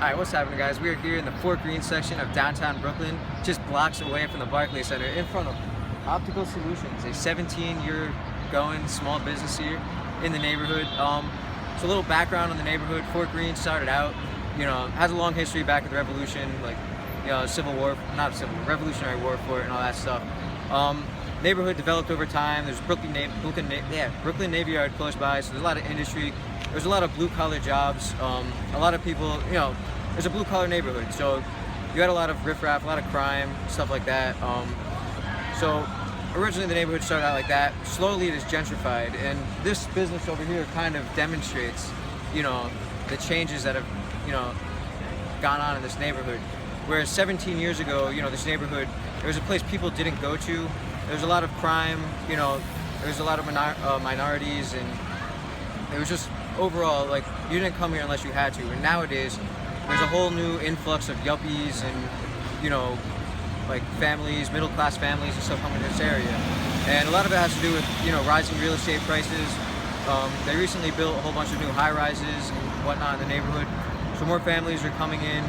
Alright, what's happening, guys? We are here in the Fort Greene section of downtown Brooklyn, just blocks away from the Barclays Center, in front of Optical Solutions, a 17-year going small business here in the neighborhood. So a little background on the neighborhood. Fort Greene started out, has a long history back with the Revolution, like, Civil War, not Civil War, Revolutionary War for it and all that stuff. Neighborhood developed over time. There's Brooklyn Navy Yard close by, so there's a lot of industry. There's a lot of blue-collar jobs. A lot of people, there's a blue-collar neighborhood, so you had a lot of riffraff, a lot of crime, stuff like that. So originally the neighborhood started out like that. Slowly it is gentrified, and this business over here kind of demonstrates, the changes that have, gone on in this neighborhood. Whereas 17 years ago, this neighborhood, it was a place people didn't go to. There was a lot of crime, there was a lot of minorities, and it was just overall, like, you didn't come here unless you had to. And nowadays, there's a whole new influx of yuppies and, like families, middle-class families and stuff coming to this area. And a lot of it has to do with, rising real estate prices. They recently built a whole bunch of new high-rises and whatnot in the neighborhood. So more families are coming in.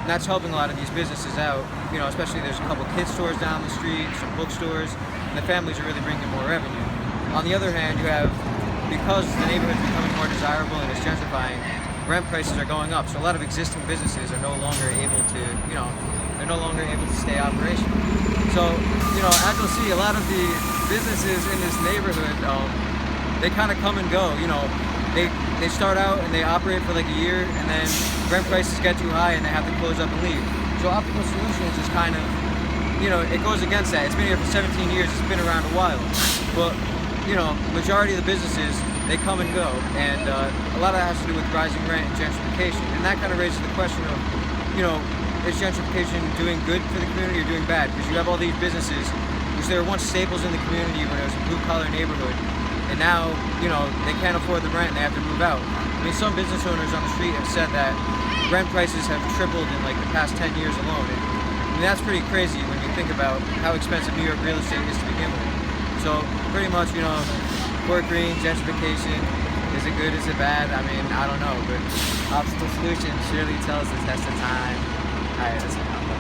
And that's helping a lot of these businesses out, especially there's a couple kid stores down the street, some bookstores, and the families are really bringing more revenue. On the other hand, you have, because the neighborhood is becoming more desirable and it's gentrifying, rent prices are going up. So a lot of existing businesses are no longer able to, they're no longer able to stay operational. So, as you'll see, a lot of the businesses in this neighborhood, they kind of come and go. They start out and they operate for like a year, and then rent prices get too high and they have to close up and leave. So Optical Solutions is kind of, it goes against that. It's been here for 17 years, it's been around a while. But, majority of the businesses, they come and go. And a lot of that has to do with rising rent and gentrification. And that kind of raises the question of, is gentrification doing good for the community or doing bad? Because you have all these businesses, which they were once staples in the community when it was a blue-collar neighborhood. And now, they can't afford the rent and they have to move out. I mean, some business owners on the street have said that rent prices have tripled in like the past 10 years alone. And that's pretty crazy when you think about how expensive New York real estate is to begin with. So pretty much, Fort Greene, gentrification, is it good, is it bad? I mean, I don't know, but Optical Solutions surely tells the test of time. All right, that's it.